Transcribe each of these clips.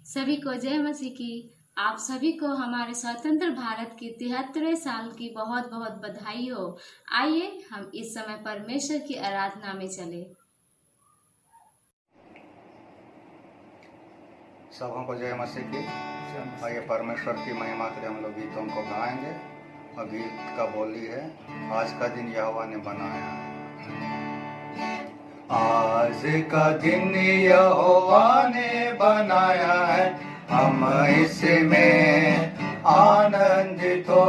सभी को जय मसीह की। आप सभी को हमारे स्वतंत्र भारत की 73वें साल की बहुत बहुत बधाई हो। आइए हम इस समय परमेश्वर की आराधना में चले। सबों को जय मसीह की। आइए परमेश्वर की महिमा के लिए हम लोग गीतों को गाएंगे। और गीत का बोली है, आज का दिन यहोवा ने बनाया। आज का दिन यहोवा ने बनाया है, हम इसमें आनंदित हो,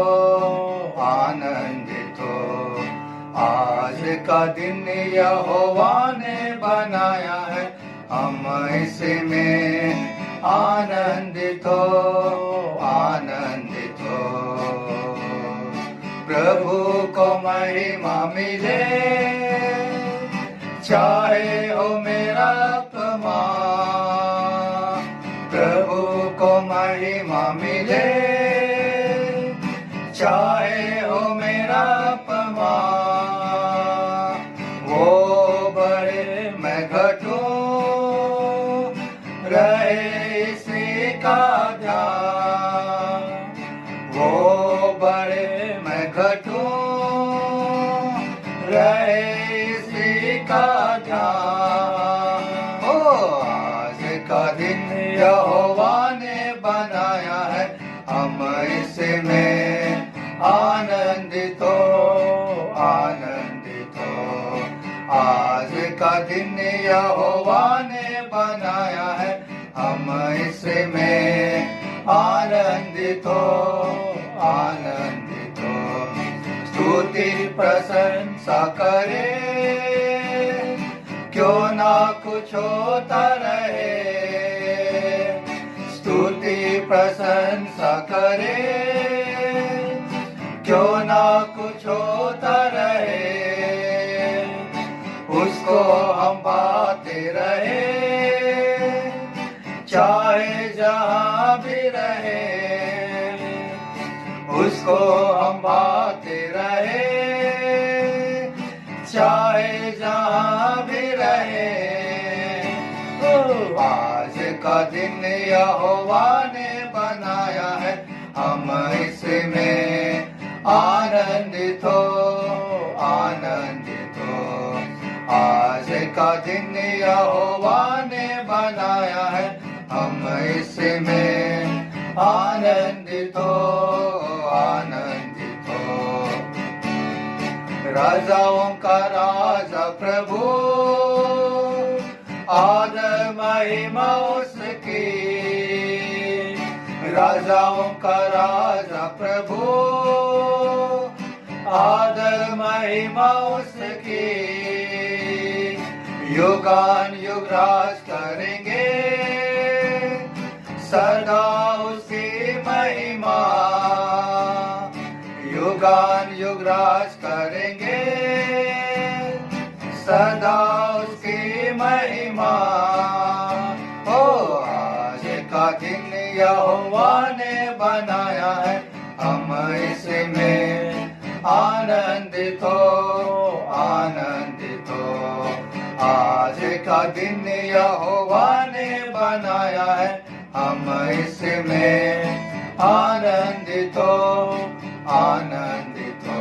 आनंदित हो। आज का दिन यहोवा ने बनाया है, हम इसमें आनंदित हो, आनंदित हो। प्रभु को महिमा मिले, चाहे हो मेरा अपमान। प्रभु को महिमा मिले, चाहे हो मेरा अपमान। वो बड़े मैं घटूं, रहे इसी का ध्यान। वो बड़े मैं घटूं, रहे इसी का ध्यान। ओ आज का दिन यहोवा ने बनाया है, हम इसमें आनंदित हो, आनंदित हो। आज का दिन यहोवा ने बनाया है, हम इसमें आनंदित हो, आनंदित हो। स्तुति प्रशंसा करे, क्यों ना कुछ होता रहे। स्तुति प्रशंसा करे, क्यों ना कुछ होता रहे। उसको हम पाते रहे, चाहे जहां भी रहे। उसको हम पाते रहे, चाहे जहां भी रहे। आज का दिन यहोवा ने बनाया है, हम इसमें आनंदित हो, आनंदित हो। आज का दिन यहोवा ने बनाया है, हम इसमें आनंदित हो, आनंदित हो। राजाओं का राजा प्रभु, आदर महिमा उसकी। राजाओं का राजा प्रभु, आदर महिमा उसकी। युगान युग राज करेंगे, सदा उसकी महिमा। युगान युग राज करेंगे, सदा उसकी महिमा। ओ आज का दिन यहोवा ने बनाया है, हम इसमें आनंदित हो, आनंदित हो। आज का दिन यहोवा ने बनाया है, हम इसमें आनंदित हो, आनंदित हो।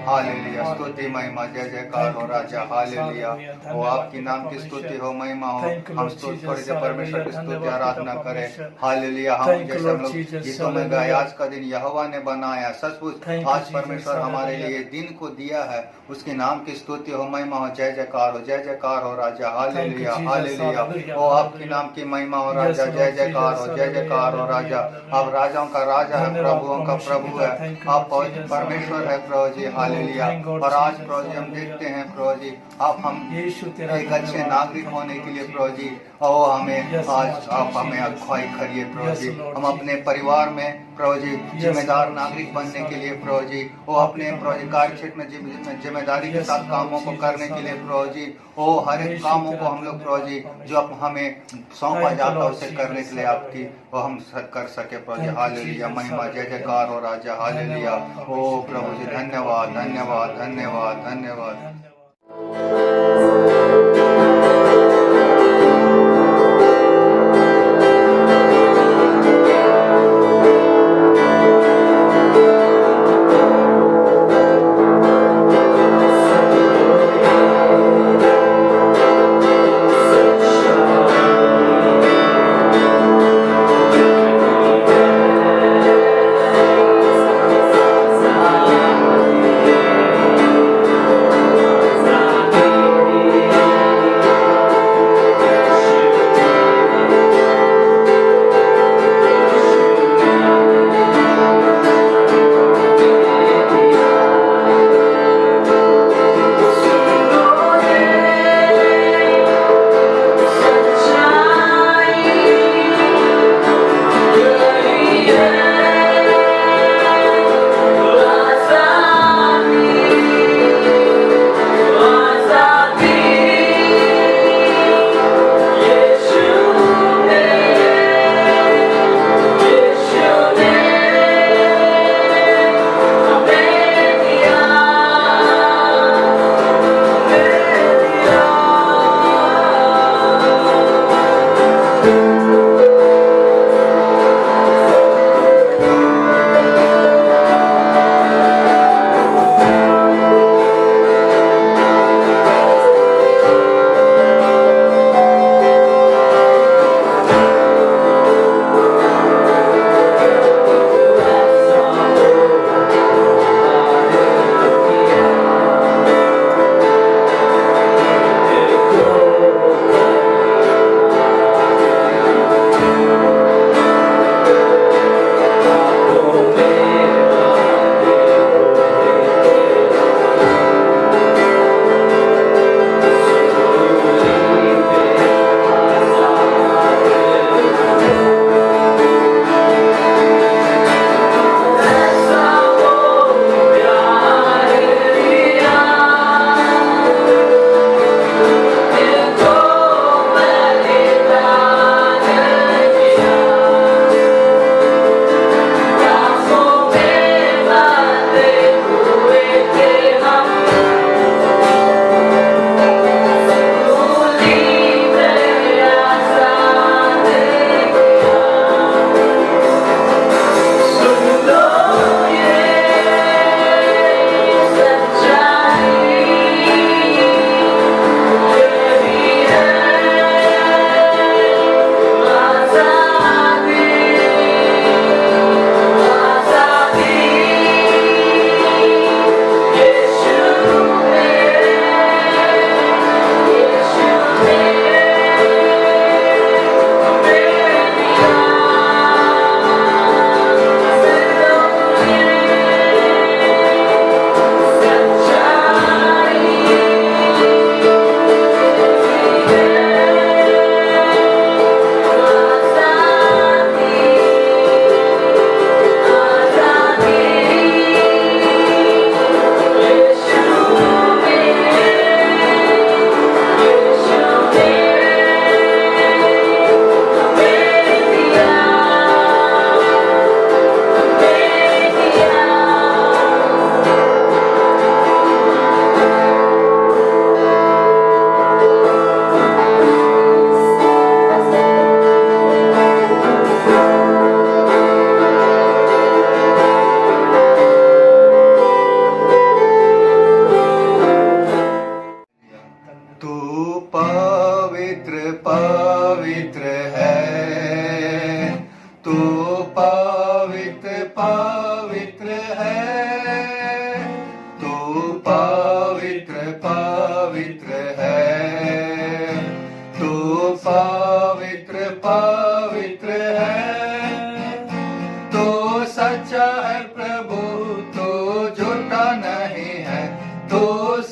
हालेलुया, स्तुति महिमा जय जयकार हो राजा। हालेलुया, वो आपकी नाम की स्तुति हो, महिमा हो। हम स्तुति करें, जब परमेश्वर की स्तुति आराधना करें। हालेलुया, हम जैसे हम लोग गीतों में गाए, आज का दिन यहोवा ने बनाया। सचमुच आज परमेश्वर हमारे लिए दिन को दिया है, उसके नाम की स्तुति हो, महिमा हो, जय जयकार हो, जय जयकार हो राजा। हालेलुया, हालेलुया, वो आपकी नाम की महिमा हो राजा। जय जयकार हो, जय जयकार हो राजा। आप राजाओं का राजा है, प्रभुओं का प्रभु है, आप परमेश्वर है प्रभु जी। हालेलुया। और आज प्रभु जी हम देखते हैं प्रभु जी, आप हम एक अच्छे नागरिक होने के लिए प्रभु जी, और हमें आज आप हमें अगुवाई करिए प्रभु जी। हम अपने परिवार में प्रभु जी जिम्मेदार नागरिक बनने के लिए प्रभु जी, वो अपने प्रभु जी कार्य क्षेत्र में जिम्मेदारी के साथ कामों को करने के लिए प्रभु जी, वो हर एक कामों को हम लोग प्रभु जी जो हमें सौंपा जाता है उसे करने के लिए आपकी वो हम कर सके प्रभु जी। हालेलुया, महिमा जय जयकार हो राजा। हालेलुया, ओ प्रभु जी धन्यवाद, धन्यवाद, धन्यवाद, धन्यवाद।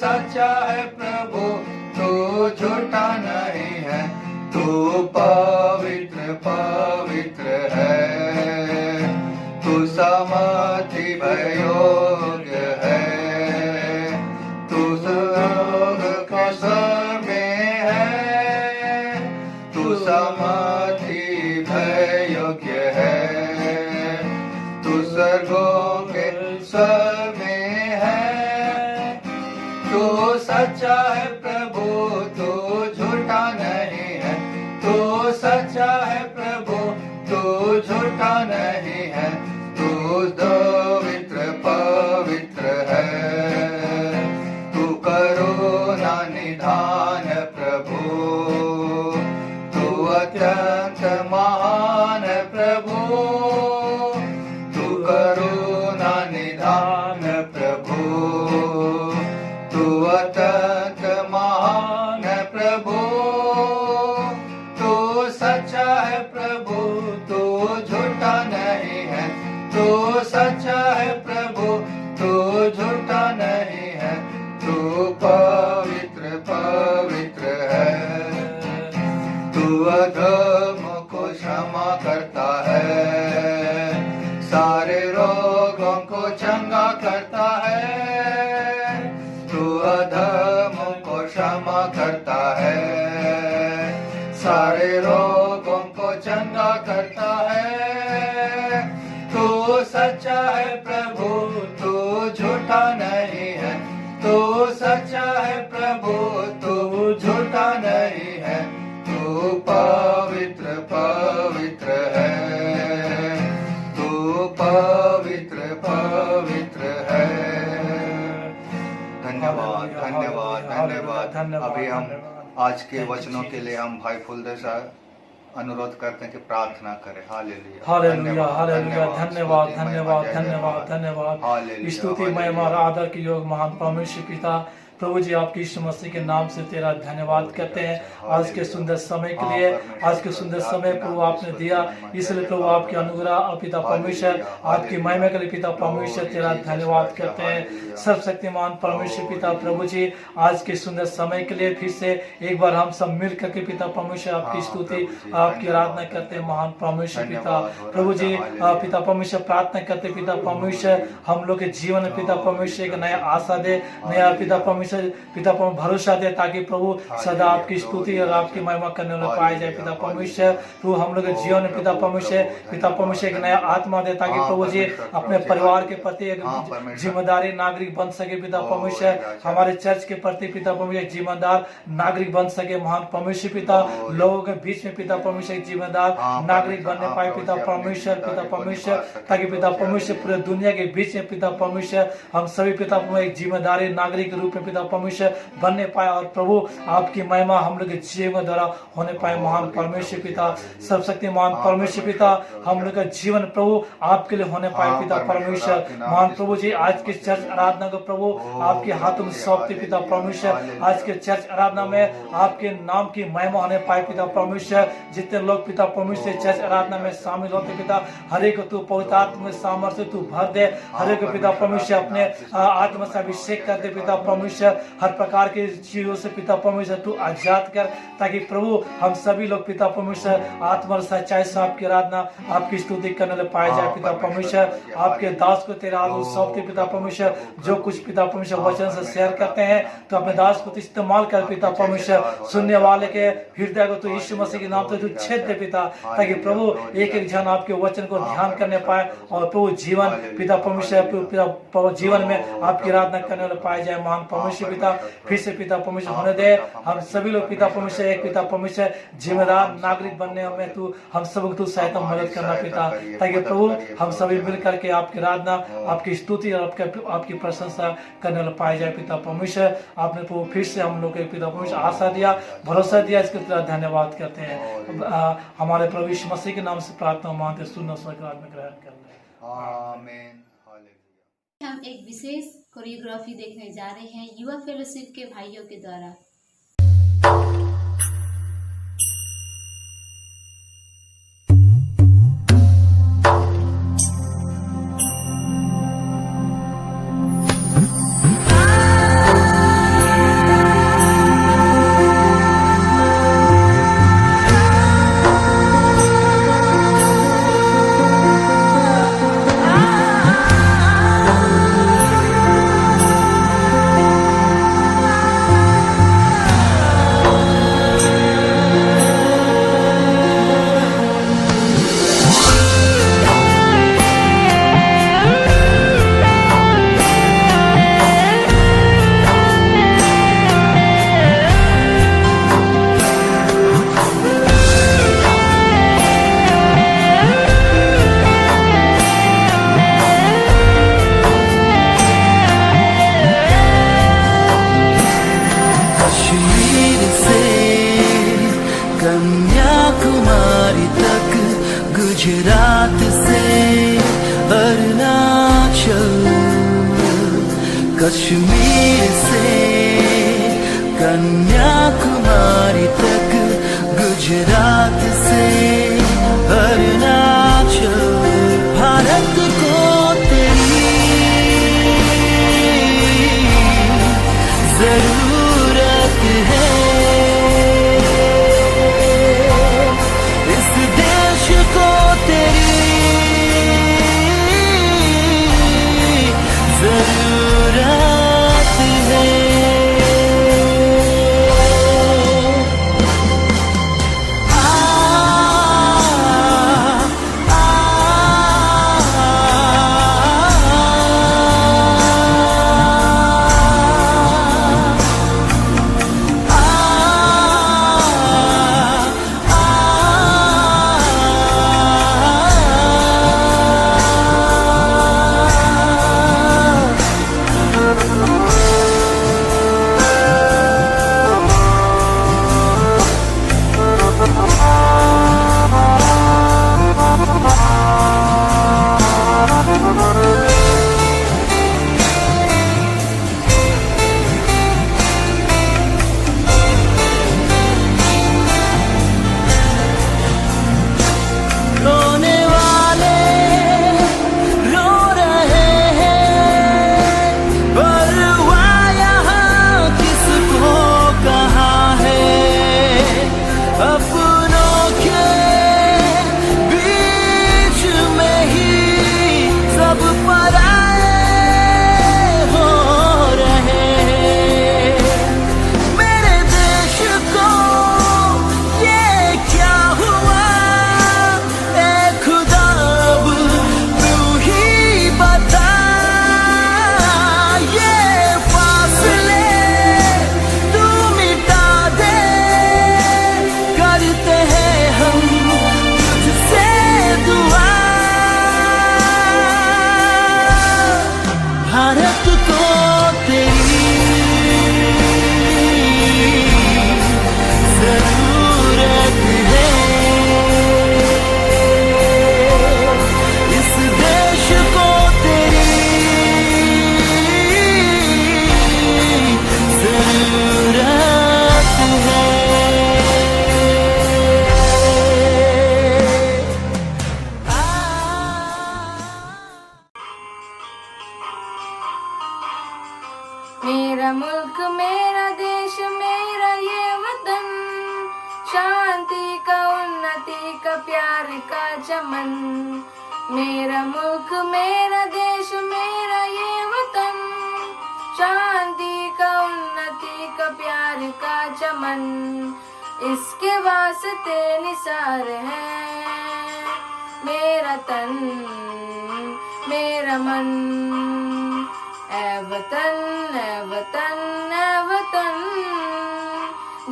सच्चा है प्रभु, तू झूठा नहीं है, तू पवित्र पवित्र है, तू समाधि योग्य है, तू स्वर्ग के स्वर में है, तू समाधि योग्य है, तू स्वर्गों के स्वर में है, तू सच्चा है प्रभु, तू झूठा नहीं है, तू सच्चा है प्रभु, तू झूठा नहीं है, तू पवित्र पवित्र है, तू करुणा निधान प्रभु, तू अत्यंत महान प्रभु, तू करुणा निधान प्रभु, तू अत्यंत महान प्रभु, तू सच्चा है प्रभु, तू झूठा नहीं है, तू सच्चा है प्रभु, तू झूठा नहीं है, तू पवित्र पवित्र है, तू अधर्म को क्षमा करता है, सारे रोगों को चंगा करता है, तू अधर्म को क्षमा करता है, सारे रोगों को चंगा करता है, तू सच्चा है प्रभु, तू झूठा नहीं है, तू सच्चा है प्रभु, तू झूठा नहीं है, तू पवित्र पवित्र है, तू पवित्र पवित्र है। धन्यवाद धन्यवाद धन्यवाद। अभी हम आज के वचनों के लिए हम भाई फुलदेव साहब अनुरोध करते हैं कि प्रार्थना करें। Hallelujah hallelujah hallelujah. धन्यवाद धन्यवाद धन्यवाद धन्यवाद। स्तुति महिमा आदर के योग महान परमेश्वर पिता प्रभु जी, आपकी यीशु मसीह के नाम से तेरा धन्यवाद करते हैं आज के सुंदर समय के लिए। आज के सुंदर समय प्रभु आपने दिया, इसलिए प्रभु आपके अनुग्रह पिता परमेश्वर, आपकी महिमा के लिए पिता परमेश्वर तेरा धन्यवाद करते हैं। सर्वशक्तिमान परमेश्वर पिता प्रभु जी, आज के सुंदर समय के लिए फिर से एक बार हम सब मिल करके पिता परमेश्वर आपकी स्तुति आपकी आराधना करते हैं महान परमेश्वर पिता प्रभु जी। पिता परमेश्वर प्रार्थना करते पिता परमेश्वर हम लोग के जीवन में पिता परमेश्वर एक नया आशा दे, नया पिता परमेश्वर भरोसा दे, ताकि प्रभु सदा आपकी स्तुति और आपकी महिमा करने वाला पाए जाए पिता परमेश्वर। प्रभु हम लोग के जीवन में पिता परमेश्वर एक नया आत्मा दे, ताकि प्रभु जी अपने परिवार के प्रति एक जिम्मेदारी नागरिक बन सके पिता परमेश्वर। हमारे चर्च के प्रति पिता परमेश्वर एक जिम्मेदार नागरिक बन सके महान परमेश्वर पिता। लोगों के बीच में पिता परमेश्वर एक जिम्मेदार नागरिक बनने पाए पिता परमेश्वर, ताकि पिता परमेश्वर पूरे दुनिया के बीच में पिता परमेश्वर हम सभी पिता एक जिम्मेदारी नागरिक के रूप में पिता परमेश्वर बनने पाए, और प्रभु आपकी महिमा हम लोग के जीवन द्वारा होने पाए महान परमेश्वर पिता। सर्वशक्तिमान परमेश्वर पिता हम लोग का जीवन प्रभु आपके लिए होने पाए पिता परमेश्वर। महान प्रभु जी, आज के चर्च आराधना को प्रभु आपके हाथों में सौंपते पिता परमेश्वर। आज के चर्च आराधना में आपके नाम की महिमा होने पाए पिता परमेश्वर। जितने लोग पिता परमेश्वर चर्च आराधना में शामिल होते पिता, हर एक तू पवित्र आत्मा में सामर्थ्य तू भर दे, हर एक पिता परमेश्वर अपने आत्मा से अभिषेक कर दे पिता परमेश्वर। हर प्रकार के चीजों से पिता परमेश्वर तू आजाद कर, ताकि प्रभु हम सभी लोग पिता परमेश्वर आत्मा और सच्चाई से आपकी आराधना आपकी स्तुति करने ले पाए जाए पिता परमेश्वर। आपके दास को तेरा हाथ सौंपते पिता परमेश्वर। जो कुछ पिता परमेश्वर वचन से शेयर करते हैं तो अपने दास को इस्तेमाल कर पिता परमेश्वर। सुनने वाले के हृदय को तू यीशु मसीह के नाम से तू छेद दे पिता, ताकि प्रभु एक एक जन आपके वचन को ध्यान करने पाए, और प्रभु जीवन पिता परमेश्वर जीवन में आपकी आराधना करने वाले पाए जाए महान परमेश्वर पिता। फिर से पिता परमेश्वर होने दे, हम सभी लोग पिता परमेश्वर एक पिता परमेश्वर जिम्मेदार नागरिक बनने में तू हम सबको तू सहायता मदद करना पिता, ताकि प्रभु हम सभी मिल करके आपकी आराधना आपकी स्तुति और आपकी प्रशंसा करने वाले पाए जाए पिता परमेश्वर। आपने प्रभु फिर से हम लोग के पिता परमेश्वर आशा दिया, भरोसा दिया, इसके लिए धन्यवाद करते हैं। हमारे प्रभु यीशु मसीह के नाम से प्रार्थना मांगते सुनना स्वीकार में ग्रहण कर ले आमीन। हम एक विशेष कोरियोग्राफी देखने जा रहे हैं युवा फेलोशिप के भाइयों के द्वारा। गुजरात से अरुणाचल, कश्मीर से कन्याकुमारी तक, गुजरात से अरुणाचल, भारत को तेरी जरूरत है। इस देश को तेरी जरूरत है। मेरा मुल्क मेरा देश मेरा ये वतन, शांति का उन्नति का प्यार का चमन। मेरा मुल्क मेरा देश मेरा ये वतन, शांति का उन्नति का प्यार का चमन। इसके वास्ते निसार है मेरा तन मेरा मन। ऐ वतन ऐ वतन ऐ वतन,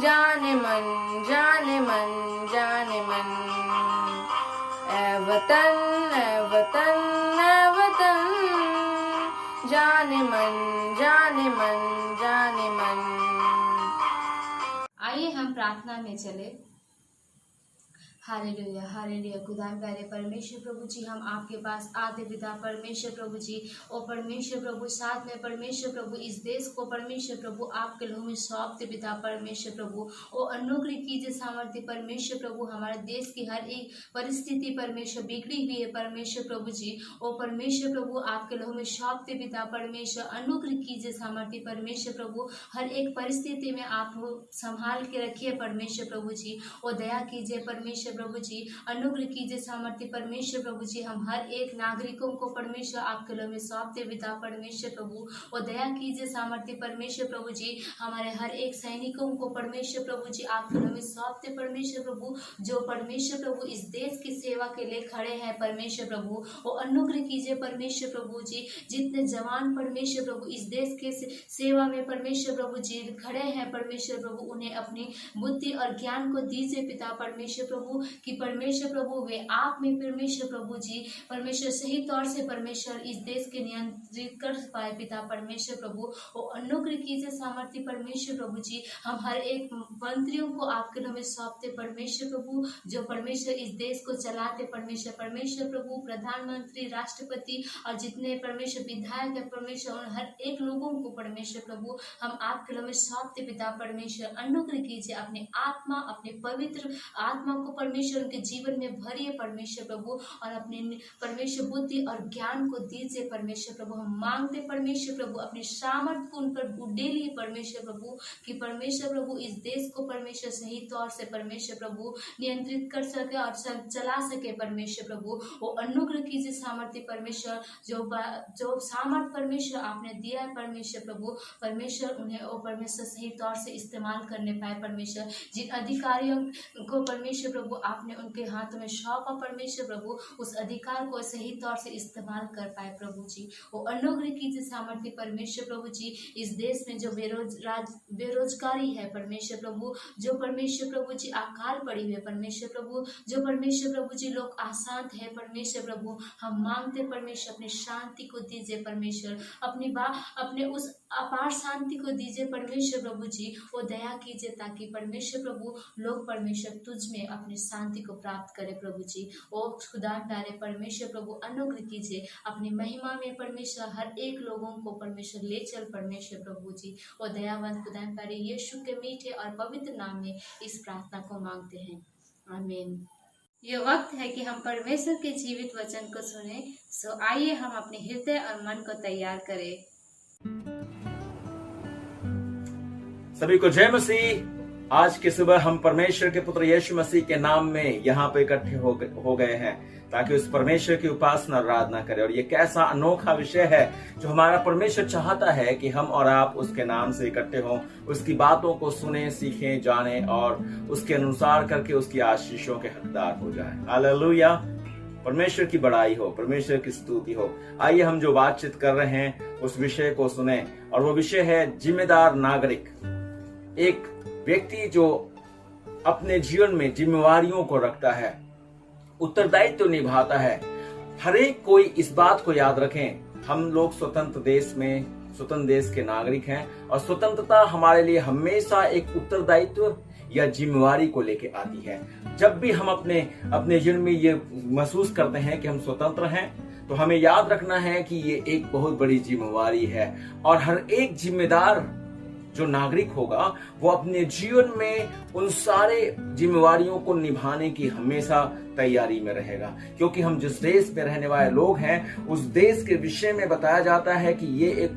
जाने मन जाने मन जाने मन। ऐ वतन ऐ वतन ऐ वतन, जाने मन जाने मन जाने मन। आइए हम प्रार्थना में चले। Hallelujah hallelujah. खुदा प्यारे परमेश्वर प्रभु जी, हम आपके पास आते पिता परमेश्वर प्रभु जी। ओ परमेश्वर प्रभु, साथ में परमेश्वर प्रभु इस देश को परमेश्वर प्रभु आपके लहू में सौंपते पिता परमेश्वर प्रभु। ओ अनुग्रह कीजिए सामर्थ्य परमेश्वर प्रभु, हमारे देश की हर एक परिस्थिति परमेश्वर बिगड़ी हुई है परमेश्वर प्रभु जी। ओ परमेश्वर प्रभु आपके लहू में सौंपते पिता परमेश्वर, अनुग्रह कीजिए सामर्थ्य परमेश्वर प्रभु। हर एक परिस्थिति में आप संभाल के रखिए परमेश्वर प्रभु जी। ओ दया कीजिए परमेश्वर प्रभु जी, अनुग्रह कीजिए सामर्थ्य परमेश्वर प्रभु जी। हम हर एक नागरिकों को परमेश्वर आपके लहू में सौंपते पिता परमेश्वर प्रभु। और दया कीजिए सामर्थ्य परमेश्वर प्रभु जी, हमारे हर एक सैनिकों को परमेश्वर प्रभु जी आपके लहू में सौंपते परमेश्वर प्रभु, जो परमेश्वर प्रभु इस देश की सेवा के लिए खड़े हैं परमेश्वर प्रभु। और अनुग्रह कीजिए परमेश्वर प्रभु जी, जितने जवान परमेश्वर प्रभु इस देश के सेवा में परमेश्वर प्रभु जी खड़े हैं परमेश्वर प्रभु, उन्हें अपनी बुद्धि और ज्ञान को दीजिए पिता परमेश्वर प्रभु। कि परमेश्वर प्रभु वे आप में परमेश्वर प्रभु जी परमेश्वर सही तौर से परमेश्वर इस देश के नियंत्रित कर पाए पिता परमेश्वर प्रभु। वो अनुग्रह कीजिए सामर्थ्य परमेश्वर प्रभु जी। हम हर एक मंत्रियों को आपके नाम में सौंपते परमेश्वर प्रभु, जो परमेश्वर इस देश को चलाते परमेश्वर प्रभु, प्रधानमंत्री, राष्ट्रपति और जितने परमेश्वर विधायक है परमेश्वर, और हर एक लोगों को परमेश्वर प्रभु हम आपके नाम में सौंपते पिता परमेश्वर। अनुग्रह कीजिए अपने आत्मा, अपने पवित्र आत्मा को परमेश्वर उनके जीवन में भरिए परमेश्वर प्रभु, और अपने परमेश्वर बुद्धि और ज्ञान को दीजिए परमेश्वर प्रभु। हम मांगते परमेश्वर प्रभु अपने सामर्थ को उन पर उड़ेलिए परमेश्वर प्रभु, कि परमेश्वर प्रभु इस देश को परमेश्वर सही तौर से परमेश्वर प्रभु नियंत्रित कर सके और चला सके परमेश्वर प्रभु। वो अनुग्रह कीजिए सामर्थ्य परमेश्वर, जो सामर्थ परमेश्वर आपने दिया है परमेश्वर प्रभु, परमेश्वर उन्हें वो परमेश्वर सही तौर से इस्तेमाल करने पाए परमेश्वर। जिन अधिकारियों को परमेश्वर प्रभु आपने उनके हाथों में सौंपा परमेश्वर प्रभु, उस अधिकार को सही तौर से इस्तेमाल कर पाए प्रभु जी। वो अनुग्रह कीजिए सामर्थ्य परमेश्वर प्रभु जी। इस देश में जो बेरोजगारी है परमेश्वर प्रभु, जो परमेश्वर प्रभु जी अकाल पड़ी हुई है परमेश्वर प्रभु, जो परमेश्वर प्रभु जी लोग अशांत है परमेश्वर प्रभु, हम मांगते परमेश्वर अपनी शांति को दीजिए परमेश्वर, अपने उस अपार शांति को दीजिए परमेश्वर प्रभु जी। वो दया कीजिए ताकि परमेश्वर प्रभु लोग परमेश्वर तुझ में अपनी शांति को प्राप्त करे प्रभु जी। ओ खुदा प्यारे परमेश्वर प्रभु अनुग्रह कीजिए अपनी महिमा में परमेश्वर, हर एक लोगों को परमेश्वर ले चल परमेश्वर प्रभु जी। ओ दयावंत खुदा प्यारे यीशु के मीठे और पवित्र नाम में इस प्रार्थना को मांगते हैं, आमीन। ये वक्त है कि हम परमेश्वर के जीवित वचन को सुने। सो आइए हम अपने हृदय और मन को तैयार करें। सभी को जय मसीह। आज की सुबह हम परमेश्वर के पुत्र यीशु मसीह के नाम में यहाँ पे इकट्ठे हो गए हैं ताकि उस परमेश्वर की उपासना आराधना करें। और ये कैसा अनोखा विषय है जो हमारा परमेश्वर चाहता है कि हम और आप उसके नाम से इकट्ठे हों, उसकी बातों को सुने, सीखें, जाने और उसके अनुसार करके उसकी आशीषों के हकदार हो जाएं। हालेलुया। परमेश्वर की बड़ाई हो, परमेश्वर की स्तुति हो। आइए हम जो बातचीत कर रहे हैं उस विषय को सुने, और वो विषय है जिम्मेदार नागरिक। एक व्यक्ति जो अपने जीवन में जिम्मेवारियों को रखता है, उत्तरदायित्व तो निभाता है। हर एक कोई इस बात को याद रखें, हम लोग स्वतंत्र देश के नागरिक हैं, और स्वतंत्रता हमारे लिए हमेशा एक उत्तरदायित्व या जिम्मेवारी को लेके आती है। जब भी हम अपने जीवन में ये महसूस करते हैं कि हम स्वतंत्र हैं, तो हमें याद रखना है कि ये एक बहुत बड़ी जिम्मेवारी है। और हर एक जिम्मेदार जो नागरिक होगा वो अपने जीवन में उन सारे जिम्मेवारियों को निभाने की हमेशा तैयारी में रहेगा, क्योंकि हम जिस देश में रहने वाले लोग हैं उस देश के विषय में बताया जाता है कि ये एक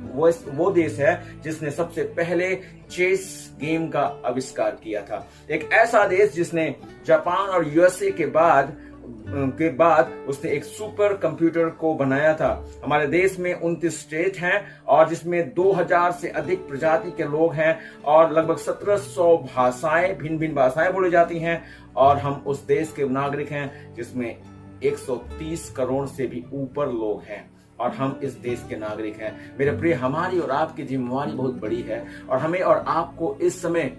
वो देश है जिसने सबसे पहले चेस गेम का आविष्कार किया था। एक ऐसा देश जिसने जापान और यूएसए के बाद उसने एक सुपर कंप्यूटर को बनाया था। हमारे देश में 29 स्टेट हैं और जिसमें 2000 से अधिक प्रजाति के लोग हैं और लगभग 1700 भाषाएं, भिन्न भाषाएं बोली जाती हैं। और हम उस देश के नागरिक हैं जिसमें 130 करोड़ से भी ऊपर लोग हैं और हम इस देश के नागरिक हैं। मेरे प्रिय, हमारी और आपकी जिम्मेवारी बहुत बड़ी है और हमें और आपको इस समय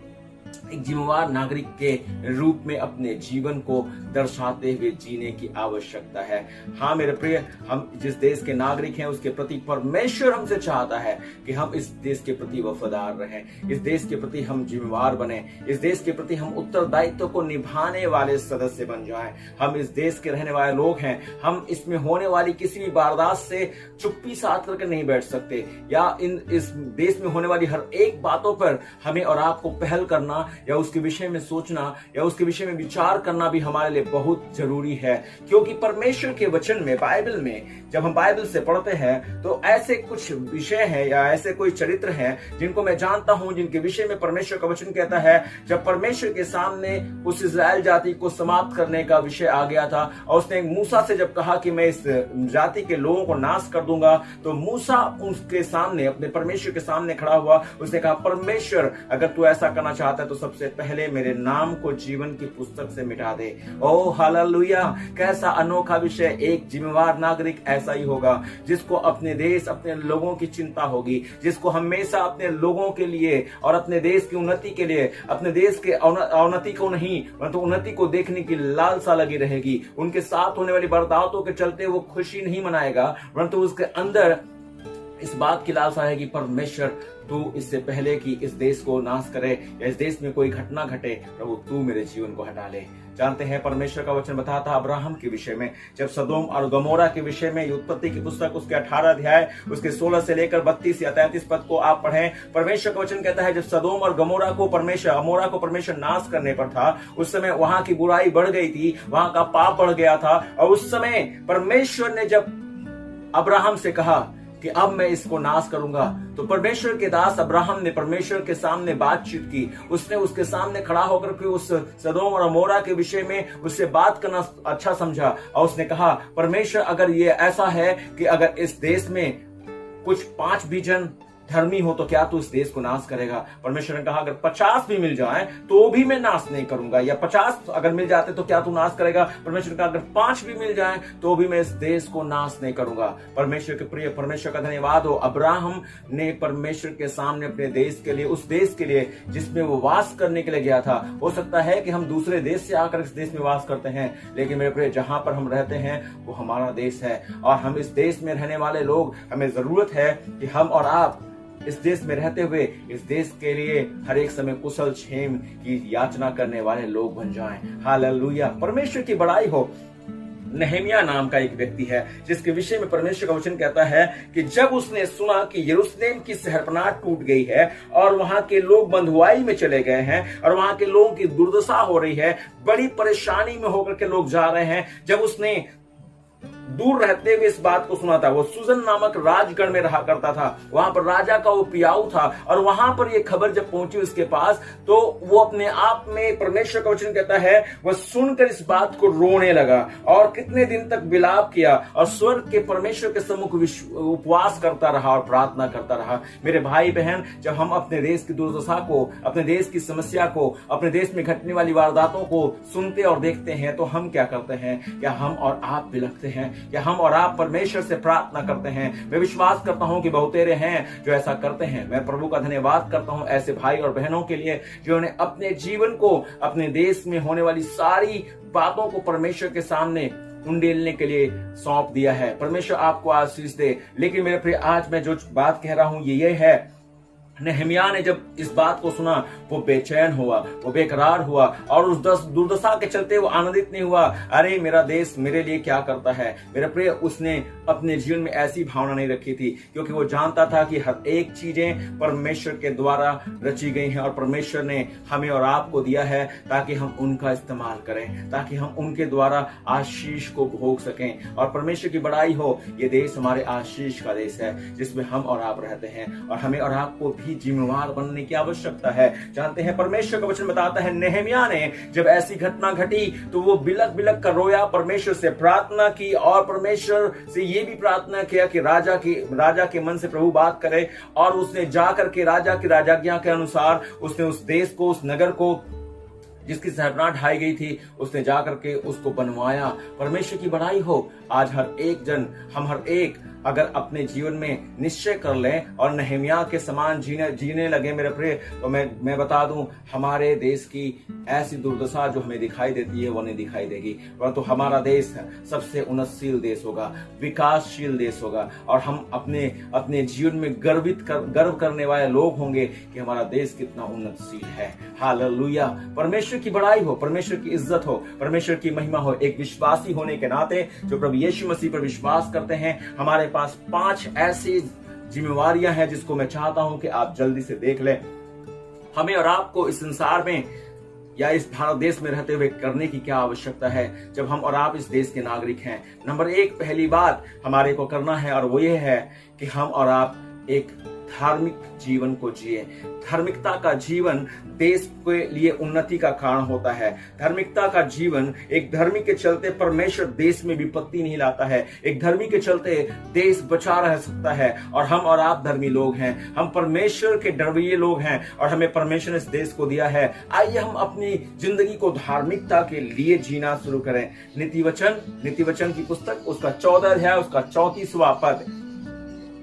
एक जिम्मेवार नागरिक के रूप में अपने जीवन को दर्शाते हुए जीने की आवश्यकता है। हाँ मेरे प्रिय, हम जिस देश के नागरिक हैं उसके प्रति परमेश्वर हमसे चाहता है कि हम इस देश के प्रति वफादार रहें, इस देश के प्रति हम जिम्मेवार बने, इस देश के प्रति हम उत्तरदायित्व को निभाने वाले सदस्य बन जाएं। हम इस देश के रहने वाले लोग हैं, हम इसमें होने वाली किसी भी वारदात से चुप्पी साध करके नहीं बैठ सकते, या इस देश में होने वाली हर एक बातों पर हमें और आपको पहल करना या उसके विषय में सोचना या उसके विषय में विचार करना भी हमारे लिए बहुत जरूरी है। क्योंकि परमेश्वर के वचन में, बाइबल में, जब हम बाइबल से पढ़ते हैं तो ऐसे कुछ विषय हैं या ऐसे कोई चरित्र हैं जिनको मैं जानता हूं, जिनके विषय में परमेश्वर का वचन कहता है जब परमेश्वर के सामने उस इस्राएल जाति को समाप्त करने का विषय आ गया था और उसने मूसा से जब कहा कि मैं इस जाति के लोगों को नाश कर दूंगा, तो मूसा उसके सामने, अपने परमेश्वर के सामने खड़ा हुआ। उसने कहा, परमेश्वर अगर तू ऐसा करना चाहता है तो सबसे पहले मेरे नाम को जीवन की पुस्तक से मिटा दे। ओ हालेलुया, कैसा अनोखा विषय। एक जिम्मेवार नागरिक ऐसा ही होगा जिसको अपने देश, अपने लोगों की चिंता होगी, जिसको हमेशा अपने लोगों के लिए और अपने देश की उन्नति के लिए, अपने देश के अवनति को नहीं परंतु उन्नति को देखने की लालसा लगी रहेगी। उनके साथ होने वाली बर्तावतों के चलते वो खुशी नहीं मनाएगा, परंतु उसके अंदर इस बात की लालसा है कि परमेश्वर तू इससे पहले कि इस देश को नाश करे या इस देश में कोई घटना घटे, प्रभु तू मेरे जीवन को हटा ले। जानते हैं परमेश्वर का वचन बताता अब्राहम के विषय में, जब सदोम और गमोरा के विषय में उत्पत्ति की पुस्तक उसके 18 अध्याय उसके 16 से लेकर 32 या 33 पद को आप पढ़ें। परमेश्वर का वचन कहता है जब सदोम और गमोरा को परमेश्वर नाश करने पर था, उस समय वहां की बुराई बढ़ गई थी, वहां का पाप बढ़ गया था। और उस समय परमेश्वर ने जब अब्राहम से कहा कि अब मैं इसको नाश करूंगा, तो परमेश्वर के दास अब्राहम ने परमेश्वर के सामने बातचीत की। उसने उसके सामने खड़ा होकर के उस सदोम और अमोरा के विषय में उससे बात करना अच्छा समझा और उसने कहा परमेश्वर अगर ये ऐसा है कि अगर इस देश में कुछ 5 भी जन धर्मी हो तो क्या तू इस देश को नाश करेगा? परमेश्वर ने कहा अगर 50 भी मिल जाए तो भी मैं नाश नहीं करूंगा, या 50 अगर मिल जाते तो क्या तू नाश करेगा? परमेश्वर ने कहा अगर 5 भी मिल जाए तो भी मैं इस देश को नाश नहीं करूंगा। परमेश्वर के प्रिय, परमेश्वर का धन्यवाद हो, अब्राहम ने परमेश्वर के सामने अपने देश के लिए, उस देश के लिए जिसमें वो वास करने के लिए गया था। हो सकता है कि हम दूसरे देश से आकर इस देश में वास करते हैं, लेकिन मेरे प्रिय जहां पर हम रहते हैं वो हमारा देश है और हम इस देश में रहने वाले लोग, हमें जरूरत है कि हम और आप इस देश में रहते हुए इस देश के लिए हर एक समय कुशल क्षेम की याचना करने वाले लोग बन जाएं। हालेलुया, परमेश्वर की बड़ाई हो। नहमिया नाम का एक व्यक्ति है जिसके विषय में परमेश्वर का वचन कहता है कि जब उसने सुना कि यरूशलेम की शहरपनाह टूट गई है और वहां के लोग बंधुआई में चले गए हैं और वहां के लोगों की दुर्दशा हो रही है, बड़ी परेशानी में होकर के लोग जा रहे हैं, जब उसने दूर रहते हुए इस बात को सुना था, वो सुजन नामक राजगढ़ में रहा करता था, वहां पर राजा का वो पियाऊ था और वहां पर ये खबर जब पहुंची उसके पास तो वो अपने आप में, परमेश्वर का वचन कहता है, वह सुनकर इस बात को रोने लगा और कितने दिन तक विलाप किया और स्वर्ग के परमेश्वर के सम्मुख उपवास करता रहा और प्रार्थना करता रहा। मेरे भाई बहन, जब हम अपने देश की दुर्दशा को, अपने देश की समस्या को, अपने देश में घटने वाली वारदातों को सुनते और देखते हैं तो हम क्या करते हैं? क्या हम और आप बिलखते हैं? क्या हम और आप परमेश्वर से प्रार्थना करते हैं? मैं विश्वास करता हूं कि बहुतेरे हैं जो ऐसा करते हैं। मैं प्रभु का धन्यवाद करता हूं ऐसे भाई और बहनों के लिए जिन्होंने अपने जीवन को, अपने देश में होने वाली सारी बातों को परमेश्वर के सामने उंडेलने के लिए सौंप दिया है। परमेश्वर आपको आशीष दे। लेकिन मेरे प्रिय, आज मैं जो बात कह रहा हूं ये है, नहमिया ने जब इस बात को सुना वो बेचैन हुआ, वो बेकरार हुआ और उस दुर्दशा के चलते वो आनंदित नहीं हुआ। अरे मेरा देश मेरे लिए क्या करता है? मेरे प्रिय, उसने अपने जीवन में ऐसी भावना नहीं रखी थी, क्योंकि वो जानता था कि हर एक चीजें परमेश्वर के द्वारा रची गई हैं और परमेश्वर ने हमें और आपको दिया है ताकि हम उनका इस्तेमाल करें, ताकि हम उनके द्वारा आशीष को भोग सकें। और परमेश्वर की बड़ाई हो, ये देश हमारे आशीष का देश है जिसमें हम और आप रहते हैं और हमें और आपको भी जिम्मेवार बनने की आवश्यकता है। जानते हैं परमेश्वर का वचन बताता है, नहमिया ने जब ऐसी घटना घटी तो वो बिलक बिलक कर रोया, परमेश्वर से प्रार्थना की और परमेश्वर से ये भी प्रार्थना किया कि राजा के मन से प्रभु बात करे। और उसने जाकर के राजा की राजाज्ञा के अनुसार उसने उस देश को, उस नगर को जिसकी शहरपनाह ढाई गई थी, उसने जाकर के उसको बनवाया। परमेश्वर की बड़ाई हो। आज हर एक जन, हम हर एक अगर अपने जीवन में निश्चय कर लें और नहमिया के समान जीने लगे मेरे प्रिय, तो मैं बता दूं, हमारे देश की ऐसी दुर्दशा जो हमें दिखाई देती है वो नहीं दिखाई देगी, परंतु हमारा देश सबसे उन्नतशील देश होगा, विकासशील देश होगा और हम अपने जीवन में गर्व करने वाले लोग होंगे कि हमारा देश कितना उन्नतशील है। हालेलुया, परमेश्वर की बड़ाई हो, परमेश्वर की इज्जत हो, परमेश्वर की महिमा हो। एक विश्वासी होने के नाते जो प्रभु यीशु मसीह पर विश्वास करते हैं, हमारे पास 5 ऐसी जिम्मेवारियां हैं जिसको मैं चाहता हूं कि आप जल्दी से देख लें। हमें और आपको इस संसार में या इस भारत देश में रहते हुए करने की क्या आवश्यकता है जब हम और आप इस देश के नागरिक हैं। नंबर 1 पहली बात हमारे को करना है और वो ये है कि हम और आप एक धार्मिक जीवन को जिए। धार्मिकता का जीवन देश के लिए उन्नति का कारण होता है। धार्मिकता का जीवन, एक धर्मी के चलते परमेश्वर देश में विपत्ति नहीं लाता है। एक धर्मी के चलते देश बचा रह सकता है। और हम और आप धर्मी लोग हैं, हम परमेश्वर के डरवैये लोग हैं और हमें परमेश्वर ने इस देश को दिया है। आइए हम अपनी जिंदगी को धार्मिकता के लिए जीना शुरू करें। नीतिवचन की पुस्तक उसका 14 अध्याय उसका 34वां पद,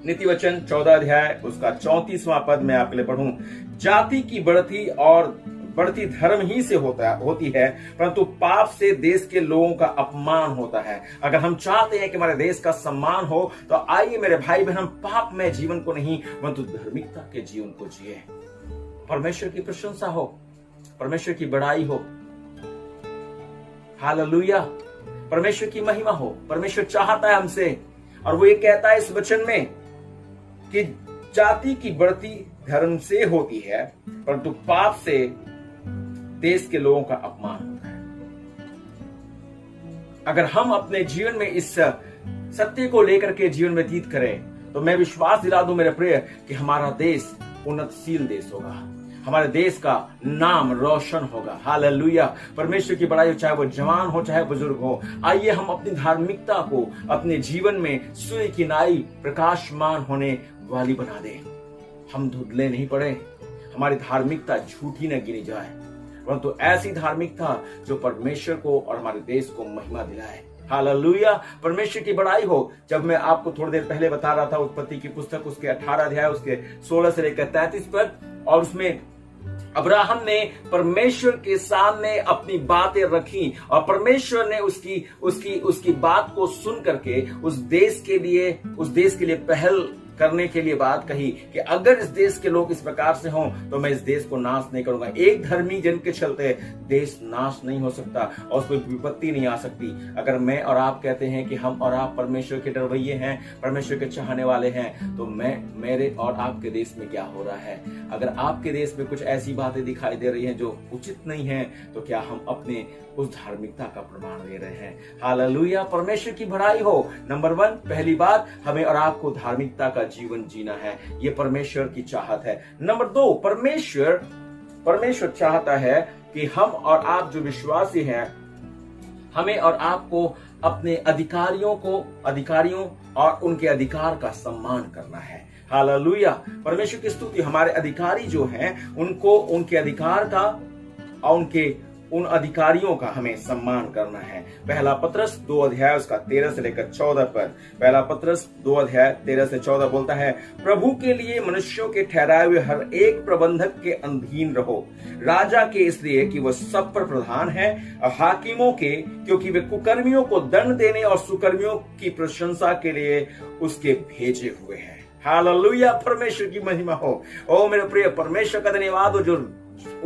नीतिवचन 14 अध्याय उसका 34वां पद मैं आपके लिए पढ़ूं। जाति की बढ़ती धर्म ही से होती है, परंतु पाप से देश के लोगों का अपमान होता है। अगर हम चाहते हैं कि हमारे देश का सम्मान हो तो आइए मेरे भाई बहन, हम पाप में जीवन को नहीं परंतु धार्मिकता के जीवन को जिए। परमेश्वर की प्रशंसा हो, परमेश्वर की बड़ाई हो, हालेलुया, परमेश्वर की महिमा हो। परमेश्वर चाहता है हमसे, और वो ये कहता है इस वचन में कि जाति की बढ़ती धर्म से होती है, परंतु पाप से देश के लोगों का अपमान होता है। अगर हम अपने जीवन में इस सत्य को लेकर के जीवन व्यतीत करें तो मैं विश्वास दिला दूं मेरे प्रिय कि हमारा देश उन्नतशील देश होगा, हमारे देश का नाम रोशन होगा। हालेलुया, परमेश्वर की बड़ाई, चाहे वो जवान हो चाहे बुजुर्ग हो। आइए हम अपनी धार्मिकता को अपने जीवन में सूर्य की नाई प्रकाशमान होने वाली बना दें। हम धुंधले नहीं पड़े, हमारी धार्मिकता झूठी न गिनी जाए, परंतु ऐसी धार्मिकता जो परमेश्वर को और हमारे देश को महिमा दिलाए। हालेलुया, परमेश्वर की बड़ाई हो। जब मैं आपको थोड़ी देर पहले बता रहा था उत्पत्ति की पुस्तक उसके 18 अध्याय उसके 16 से लेकर 33 पद, और उसमें अब्राहम ने परमेश्वर के सामने अपनी बातें रखी और परमेश्वर ने उसकी बात को सुन करके उस देश के लिए पहल करने के लिए बात कही कि अगर इस देश के लोग इस प्रकार से हों तो मैं इस देश को नाश नहीं करूंगा। एक धर्मी जन के चलते देश नाश नहीं हो सकता और उसको विपत्ति नहीं आ सकती। अगर मैं और आप कहते हैं कि हम और आप परमेश्वर के डरवैये हैं, परमेश्वर के चाहने वाले हैं, तो मेरे और आपके देश में क्या हो रहा है? अगर आपके देश में कुछ ऐसी बातें दिखाई दे रही हैं जो उचित नहीं है, तो क्या हम अपने उस धार्मिकता का प्रमाण दे रहे हैं? हालेलुया, परमेश्वर की बड़ाई हो। नंबर 1, पहली बात, हमें और आपको धार्मिकता का जीवन जीना है, ये परमेश्वर की चाहत है। नंबर 2, परमेश्वर चाहता है कि हम और आप जो विश्वासी हैं, हमें और आपको अपने अधिकारियों और उनके अधिकार का सम्मान करना है। हालेलुया, परमेश्वर की स्तुति। हमारे अधिकारी जो हैं उनको उनके अधिकार का और उन अधिकारियों का हमें सम्मान करना है। पहला पत्रस 2 अध्याय उसका 13 से लेकर 14 पद, पहला पत्रस 2 अध्याय 13 से 14 बोलता है, प्रभु के लिए मनुष्यों के ठहराए हुए हर एक प्रबंधक के अधीन रहो, राजा के इसलिए कि वह सब पर प्रधान है, और हाकिमों के क्योंकि वे कुकर्मियों को दंड देने और सुकर्मियों की प्रशंसा के लिए उसके भेजे हुए हैं। हालेलुया, परमेश्वर की महिमा हो। ओ मेरे प्रिय, परमेश्वर का धन्यवाद हो जो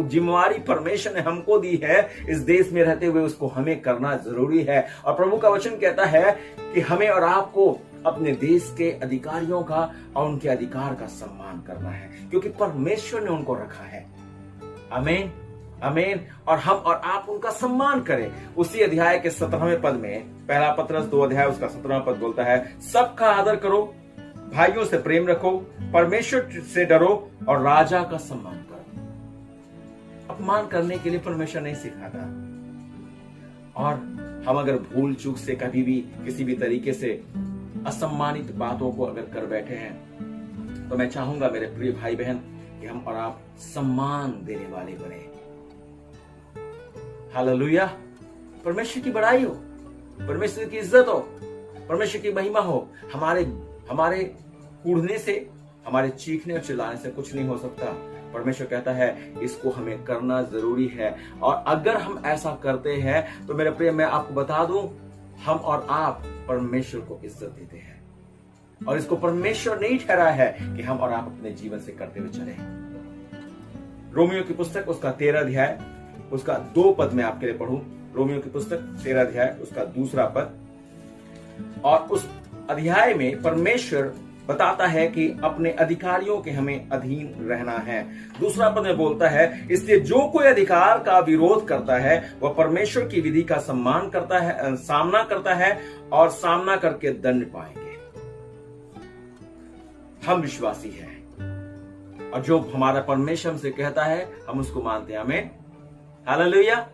जिम्मेवारी परमेश्वर ने हमको दी है इस देश में रहते हुए, उसको हमें करना जरूरी है। और प्रभु का वचन कहता है कि हमें और आपको अपने देश के अधिकारियों का और उनके अधिकार का सम्मान करना है, क्योंकि परमेश्वर ने उनको रखा है। आमीन, आमीन। और हम और आप उनका सम्मान करें। उसी अध्याय के 17वें पद में, पहला पत्रस 2 अध्याय उसका 17वां पद बोलता है, सबका आदर करो, भाइयों से प्रेम रखो, परमेश्वर से डरो और राजा का सम्मान करो। अपमान करने के लिए परमेश्वर नहीं सिखाता। और हम अगर भूल चूक से कभी भी किसी भी तरीके से असम्मानित बातों को अगर कर बैठे हैं, तो मैं चाहूंगा मेरे प्रिय भाई बहन कि हम और आप सम्मान देने वाले बने। हालेलुया, परमेश्वर की बड़ाई हो, परमेश्वर की इज्जत हो, परमेश्वर की महिमा हो। हमारे कूड़ने से, हमारे चीखने और चिल्लाने से कुछ नहीं हो सकता। परमेश्वर कहता है इसको हमें करना जरूरी है, और अगर हम ऐसा करते हैं तो मेरे प्रिय, मैं आपको बता दूं, हम और आप परमेश्वर को इज्जत देते हैं, और इसको परमेश्वर नहीं ठहराया है कि हम और आप अपने जीवन से करते हुए चले। रोमियो की पुस्तक उसका 13 अध्याय उसका 2 पद में आपके लिए पढ़ूं। रोमियो की पुस्तक 13 अध्याय उसका 2 पद, और उस अध्याय में परमेश्वर बताता है कि अपने अधिकारियों के हमें अधीन रहना है। 2 पद में बोलता है, इसलिए जो कोई अधिकार का विरोध करता है वह परमेश्वर की विधि का सामना करता है और सामना करके दंड पाएंगे। हम विश्वासी हैं, और जो हमारा परमेश्वर हमसे कहता है हम उसको मानते हैं। आमीन, हालेलुया।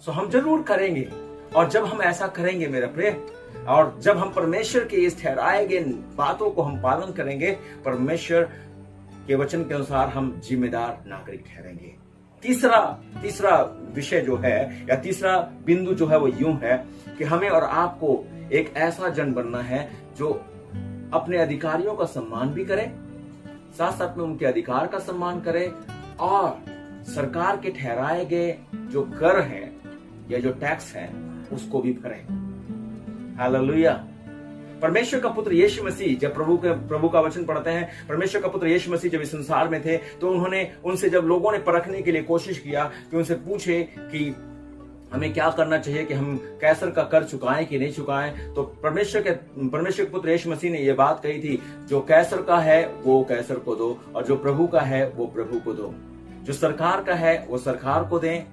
सो हम जरूर करेंगे, और जब हम ऐसा करेंगे मेरा प्रिय, और जब हम परमेश्वर के इस ठहराए गए बातों को हम पालन करेंगे, परमेश्वर के वचन के अनुसार हम जिम्मेदार नागरिक ठहरेंगे। तीसरा विषय जो है, या तीसरा बिंदु जो है, वो यूं है कि हमें और आपको एक ऐसा जन बनना है जो अपने अधिकारियों का सम्मान भी करे, साथ साथ में उनके अधिकार का सम्मान करे, और सरकार के ठहराए गए जो कर हैं या जो टैक्स हैं उसको भी भरे। हालेलुया। परमेश्वर का पुत्र यीशु मसीह, जब प्रभु का वचन पढ़ते हैं, परमेश्वर का पुत्र यीशु मसीह जब इस संसार में थे तो उनसे जब लोगों ने परखने के लिए कोशिश किया कि उनसे पूछे कि हमें क्या करना चाहिए कि हम कैसर का कर चुकाएं कि नहीं चुकाएं, तो परमेश्वर के पुत्र यीशु मसीह ने यह बात कही थी, जो कैसर का है वो कैसर को दो, और जो प्रभु का है वो प्रभु को दो। जो सरकार का है वो सरकार को दें,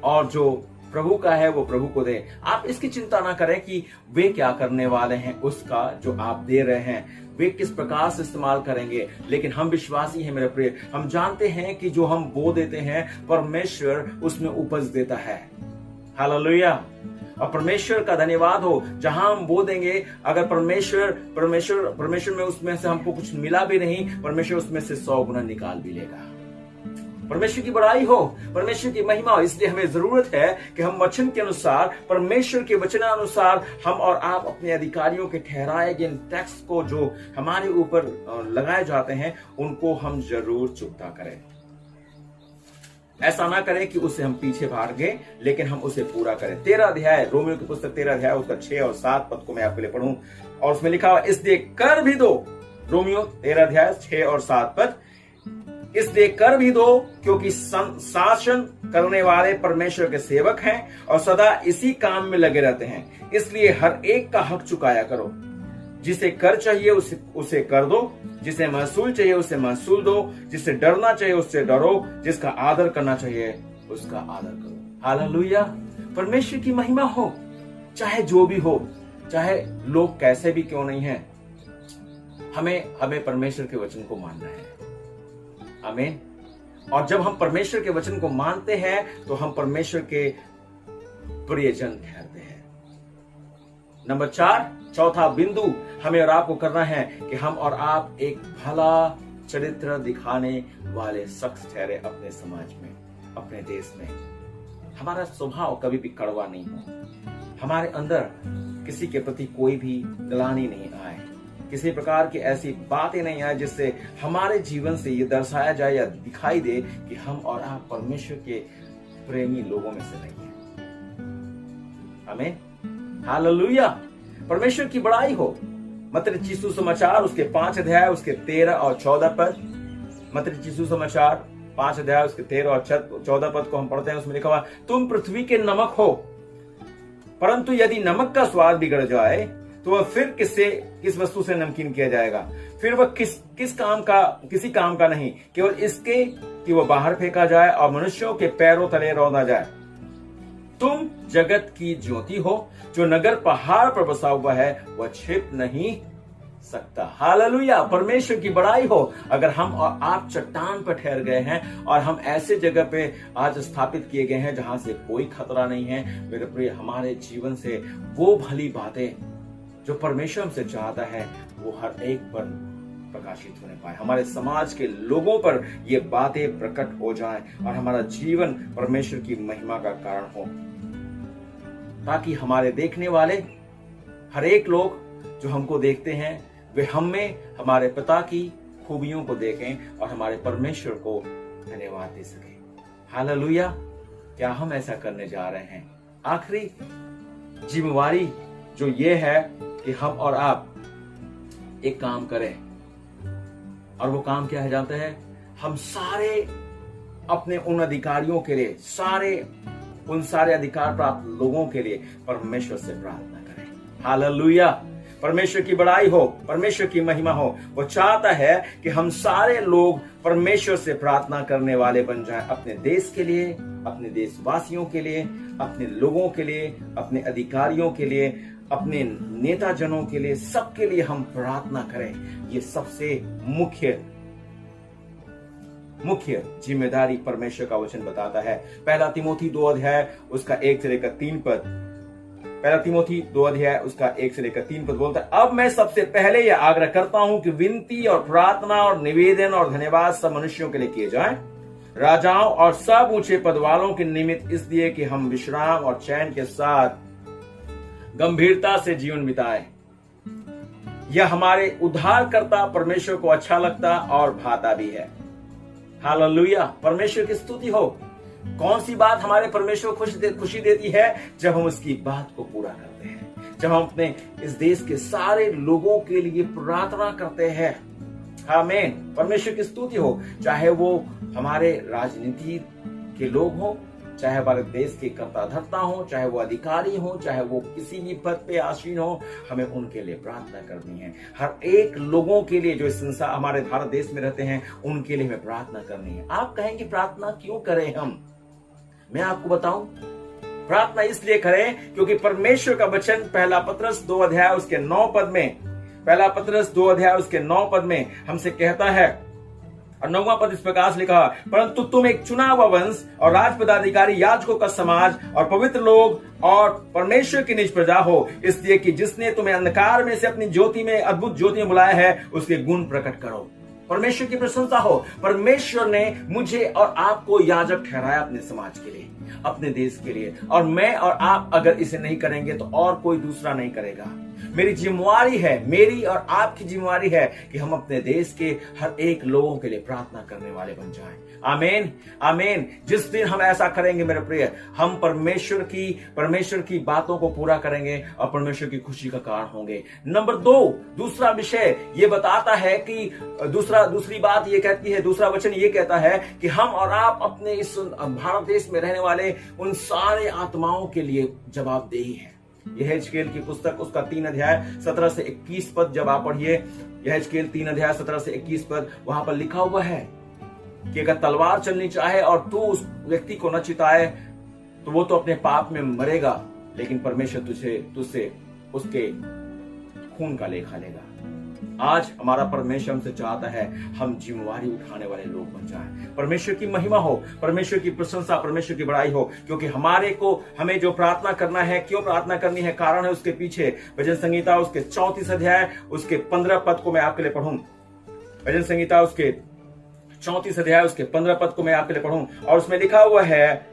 और जो प्रभु का है वो प्रभु को दें। आप इसकी चिंता ना करें कि वे क्या करने वाले हैं, उसका जो आप दे रहे हैं वे किस प्रकार से इस्तेमाल करेंगे, लेकिन हम विश्वासी हैं मेरे प्रिय। हम जानते हैं कि जो हम बो देते हैं परमेश्वर उसमें उपज देता है। हालेलुया। और परमेश्वर का धन्यवाद हो, जहां हम बो देंगे, अगर परमेश्वर में उसमें से हमको कुछ मिला भी नहीं, परमेश्वर उसमें से 100 गुना निकाल भी लेगा। परमेश्वर की बड़ाई हो, परमेश्वर की महिमा हो। इसलिए हमें जरूरत है कि हम वचन के अनुसार, परमेश्वर के वचनानुसार हम और आप अपने अधिकारियों के ठहराए गए टैक्स को जो हमारे ऊपर लगाए जाते हैं उनको हम जरूर चुकता करें। ऐसा ना करें कि उससे हम पीछे भागे, लेकिन हम उसे पूरा करें। 13 अध्याय, रोमियो की पुस्तक 13 अध्याय उसका 6 और 7 पद को मैं आपके लिए पढ़ूं, और उसमें लिखा हुआ, इसलिए कर भी दो। रोमियो 13 अध्याय 6 और 7 पद, इसलिए कर भी दो क्योंकि शासन करने वाले परमेश्वर के सेवक हैं और सदा इसी काम में लगे रहते हैं। इसलिए हर एक का हक चुकाया करो। जिसे कर चाहिए उसे कर दो, जिसे महसूल चाहिए उसे महसूल दो, जिसे डरना चाहिए उससे डरो, जिसका आदर करना चाहिए उसका आदर करो। हालेलुया। परमेश्वर की महिमा हो, चाहे जो भी हो, चाहे लोग कैसे भी क्यों नहीं है, हमें परमेश्वर के वचन को मानना है। आमीन। और जब हम परमेश्वर के वचन को मानते हैं तो हम परमेश्वर के प्रियजन ठहरते हैं। नंबर 4, चौथा बिंदु हमें और आपको करना है कि हम और आप एक भला चरित्र दिखाने वाले शख्स ठहरे अपने समाज में, अपने देश में। हमारा स्वभाव कभी भी कड़वा नहीं हो, हमारे अंदर किसी के प्रति कोई भी ग्लानि नहीं आए, किसी प्रकार की ऐसी बातें नहीं आए जिससे हमारे जीवन से ये दर्शाया जाए या दिखाई दे कि हम और आप परमेश्वर के प्रेमी लोगों में से नहीं हैं। आमीन, हालेलुया। परमेश्वर की बड़ाई हो। मत्ती रचित सुसमाचार उसके 5 अध्याय उसके 13 और 14 पद, मत्ती रचित सुसमाचार 5 अध्याय उसके 13 और 14 पद को हम पढ़ते हैं। उसमें लिखा हुआ, तुम पृथ्वी के नमक हो, परंतु यदि नमक का स्वाद बिगड़ जाए तो वह फिर किस वस्तु से नमकीन किया जाएगा? फिर वह किसी काम का नहीं, केवल इसके कि वह बाहर फेंका जाए और मनुष्यों के पैरों तले रौंदा जाए। तुम जगत की ज्योति हो। जो नगर पहाड़ पर बसा हुआ है वह छिप नहीं सकता। हालेलुया। परमेश्वर की बड़ाई हो। अगर हम और आप चट्टान पर ठहर गए हैं और हम ऐसे जगह पे आज स्थापित किए गए हैं जहां से कोई खतरा नहीं है, मेरे प्रिय, हमारे जीवन से वो भली बातें जो परमेश्वर हमसे चाहता है वो हर एक पर प्रकाशित होने पाए, हमारे समाज के लोगों पर ये बातें प्रकट हो जाएं और हमारा जीवन परमेश्वर की महिमा का कारण हो, ताकि हमारे देखने वाले हर एक लोग जो हमको देखते हैं वे हम में हमारे पिता की खूबियों को देखें और हमारे परमेश्वर को धन्यवाद दे सकें। हालेलुया। क्या हम ऐसा करने जा रहे हैं? आखिरी जिम्मेवारी जो ये है कि हम और आप एक काम करें, और वो काम क्या है जानते हैं? हम सारे अपने उन अधिकारियों के लिए, उन सारे अधिकार प्राप्त लोगों के लिए परमेश्वर से प्रार्थना करें। हालेलुया। परमेश्वर की बड़ाई हो, परमेश्वर की महिमा हो। वो चाहता है कि हम सारे लोग परमेश्वर से प्रार्थना करने वाले बन जाएं, अपने देश के लिए, अपने देशवासियों के लिए, अपने लोगों के लिए, अपने अधिकारियों के लिए, अपने नेता जनों के लिए, सबके लिए हम प्रार्थना करें। ये सबसे मुख्य मुख्य जिम्मेदारी परमेश्वर का वचन बताता है। पहला तिमोथी 2 अध्याय उसका 1 से लेकर 3 पद, पहला तिमोथी 2 अध्याय उसका 1 से लेकर 3 पद बोलता है, अब मैं सबसे पहले यह आग्रह करता हूं कि विनती और प्रार्थना और निवेदन और धन्यवाद सब मनुष्यों के लिए किए जाएं, राजाओं और सब ऊंचे पद वालों के निमित्त, इसलिए कि हम विश्राम और चैन के साथ गंभीरता से जीवन बिताए। यह हमारे उद्धारकर्ता परमेश्वर को अच्छा लगता और भाता भी है। हालेलुया, परमेश्वर की स्तुति हो। कौन सी बात हमारे परमेश्वर को खुशी देती है? जब हम उसकी बात को पूरा करते हैं, जब हम अपने इस देश के सारे लोगों के लिए प्रार्थना करते हैं। आमीन, परमेश्वर की स्तुति हो। चाहे वो हमारे राजनीति के लोग हों, चाहे हमारे देश के कर्ता धर्ता हो, चाहे वो अधिकारी हो, चाहे वो किसी भी पद पे आसीन हो, हमें उनके लिए प्रार्थना करनी है। हर एक लोगों के लिए जो इस संसार हमारे भारत देश में रहते हैं, उनके लिए हमें प्रार्थना करनी है। आप कहेंगे प्रार्थना क्यों करें हम? मैं आपको बताऊं, प्रार्थना इसलिए करें क्योंकि परमेश्वर का वचन पहला पतरस 2 अध्याय उसके 9 पद में, पहला पतरस 2 अध्याय उसके 9 पद में हमसे कहता है, और 9वां पद इस प्रकार से लिखा, परंतु तुम एक चुना हुआ वंश और राज पदाधिकारी, याजकों का समाज और पवित्र लोग और परमेश्वर की निज प्रजा हो, इसलिए कि जिसने तुम्हें अंधकार में से अपनी ज्योति में, अद्भुत ज्योति में बुलाया है, उसके गुण प्रकट करो। परमेश्वर की प्रशंसा हो। परमेश्वर ने मुझे और आपको याजक ठहराया अपने समाज के लिए, अपने देश के लिए, और मैं और आप अगर इसे नहीं करेंगे तो और कोई दूसरा नहीं करेगा। मेरी जिम्मेवारी है, मेरी और आपकी जिम्मेवारी है कि हम अपने देश के हर एक लोगों के लिए प्रार्थना करने वाले बन जाएं। आमीन, आमीन। जिस दिन हम ऐसा करेंगे मेरे प्रिय, हम परमेश्वर की बातों को पूरा करेंगे और परमेश्वर की खुशी का कारण होंगे। नंबर 2, दूसरा विषय ये बताता है कि दूसरी बात ये कहती है, दूसरा वचन ये कहता है कि हम और आप अपने इस भारत देश में रहने वाले उन सारे आत्माओं के लिए जवाबदेही है। यह हिजकेल की पुस्तक उसका 3 अध्याय 17 से 21 पद जब आप पढ़िए, यह हिजकेल 3 अध्याय 17 से 21 पद, वहां पर लिखा हुआ है कि अगर तलवार चलनी चाहे और तू उस व्यक्ति को न चिताए तो वो तो अपने पाप में मरेगा, लेकिन परमेश्वर तुझसे उसके खून का लेखा लेगा। आज हमारा परमेश्वर हमसे चाहता है हम जिम्मेवारी उठाने वाले लोग बन जाएं। परमेश्वर की महिमा हो, परमेश्वर की प्रशंसा, परमेश्वर की बड़ाई हो, क्योंकि हमें जो प्रार्थना करना है, क्यों प्रार्थना करनी है, कारण है उसके पीछे। भजन संहिता उसके 34 अध्याय उसके 15 पद को मैं आपके लिए पढ़ूं। भजन संहिता उसके 34 अध्याय उसके 15 पद को मैं आपके लिए पढ़ूं, और उसमें लिखा हुआ है,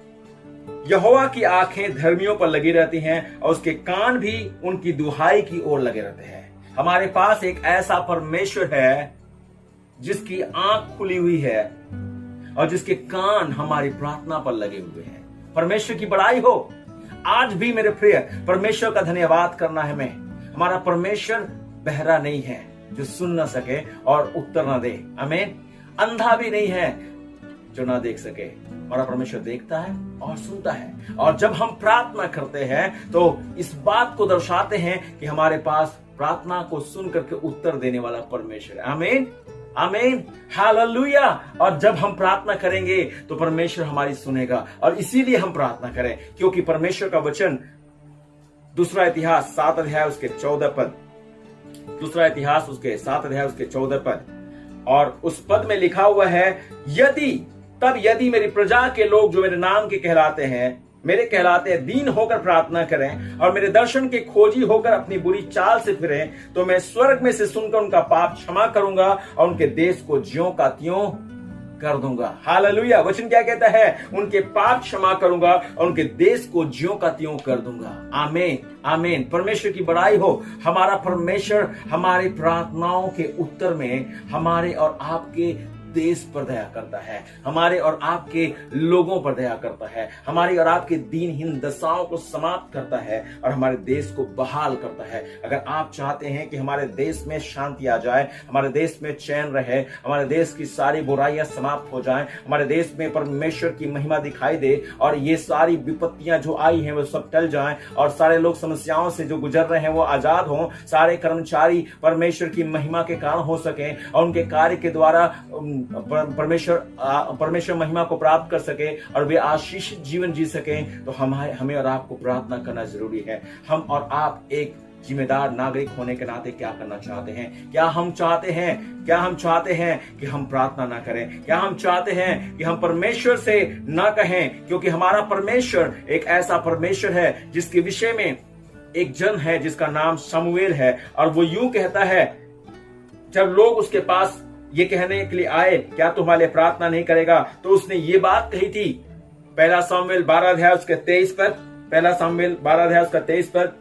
यहोवा की आंखें धर्मियों पर लगी रहती हैं और उसके कान भी उनकी दुहाई की ओर लगे रहते हैं। हमारे पास एक ऐसा परमेश्वर है जिसकी आंख खुली हुई है और जिसके कान हमारी प्रार्थना पर लगे हुए हैं। परमेश्वर की बड़ाई हो। आज भी मेरे प्रिय, परमेश्वर का धन्यवाद करना है हमें। हमारा परमेश्वर बहरा नहीं है जो सुन न सके और उत्तर न दे। आमीन। अंधा भी नहीं है जो ना देख सके। हमारा परमेश्वर देखता है और सुनता है, और जब हम प्रार्थना करते हैं तो इस बात को दर्शाते हैं कि हमारे पास प्रार्थना को सुन करके उत्तर देने वाला परमेश्वर है। आमीन, आमीन, हालेलुया। और जब हम प्रार्थना करेंगे तो परमेश्वर हमारी सुनेगा, और इसीलिए हम प्रार्थना करें, क्योंकि परमेश्वर का वचन दूसरा इतिहास 7 अध्याय उसके 14 पद, दूसरा इतिहास उसके 7 अध्याय उसके 14 पद, और उस पद में लिखा हुआ है, यदि मेरी प्रजा के लोग जो मेरे नाम के कहलाते हैं दीन होकर प्रार्थना करें और मेरे दर्शन के खोजी होकर अपनी बुरी चाल से फिरें, तो मैं स्वर्ग में से सुनकर उनका पाप क्षमा करूंगा और उनके देश को ज्यों का त्यों कर दूंगा। हालेलुया। वचन क्या कहता है? उनके पाप क्षमा करूंगा और उनके देश को ज्यों का त्यों कर दूंगा। आमीन, आमीन। परमेश्वर की बड़ाई हो। हमारा परमेश्वर हमारी प्रार्थनाओं के उत्तर में हमारे और आपके देश पर दया करता है, हमारे और आपके लोगों पर दया करता है, हमारी और आपके दीनहीन दशाओं को समाप्त करता है और हमारे देश को बहाल करता है। अगर आप चाहते हैं कि हमारे देश में शांति आ जाए, हमारे देश में चैन रहे, हमारे देश की सारी बुराइयां समाप्त हो जाएं, हमारे देश में परमेश्वर की महिमा दिखाई दे और ये सारी विपत्तियां जो आई हैं वो सब टल जाएं और सारे लोग समस्याओं से जो गुजर रहे हैं वो आजाद हों, सारे कर्मचारी परमेश्वर की महिमा के कारण हो सकें और उनके कार्य के द्वारा परमेश्वर महिमा को प्राप्त कर सके और वे आशीषित जीवन जी सकें, तो हमें और आपको प्रार्थना करना जरूरी है। हम और आप एक जिम्मेदार नागरिक होने के नाते क्या करना चाहते हैं। क्या हम चाहते हैं कि हम प्रार्थना ना करें? क्या हम चाहते हैं कि हम परमेश्वर से ना कहें? क्योंकि हमारा परमेश्वर एक ऐसा परमेश्वर है जिसके विषय में एक जन है जिसका नाम शमूएल है, और वो यूं कहता है, जब लोग उसके पास ये कहने के लिए आए, क्या तू हमारे लिए प्रार्थना नहीं करेगा, तो उसने ये बात कही थी। पहला शमूएल 12 अध्याय उसके 23 पर, पहला शमूएल 12 अध्याय उसका 23 पर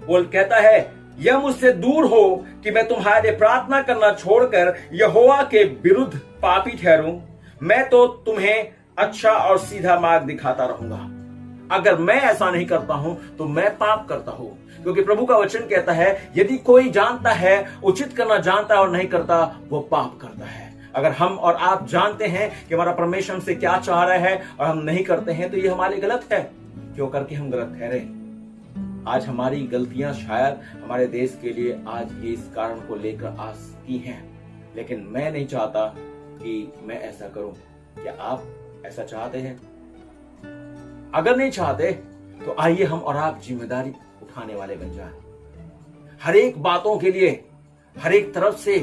वो कहता है, यह मुझसे दूर हो कि मैं तुम्हारे लिए प्रार्थना करना छोड़कर यहोवा के विरुद्ध पापी ठहरूं। मैं तो तुम्हें अच्छा और सीधा मार्ग दिखाता रहूंगा। अगर मैं ऐसा नहीं करता हूं तो मैं पाप करता हूं, क्योंकि प्रभु का वचन कहता है, यदि कोई जानता है, उचित करना जानता है और नहीं करता, वो पाप करता है। अगर हम और आप जानते हैं कि हमारा परमेश्वर हमसे क्या चाह रहा है और हम नहीं करते हैं, तो ये हमारे गलत है। क्यों करके हम गलत ठहरे? आज हमारी गलतियां शायद हमारे देश के लिए आज ये इस कारण को लेकर आ सकती हैं, लेकिन मैं नहीं चाहता कि मैं ऐसा करूं। क्या आप ऐसा चाहते हैं? अगर नहीं चाहते तो आइए हम और आप जिम्मेदारी उठाने वाले बन जाएं। हर एक बातों के लिए, हर एक तरफ से,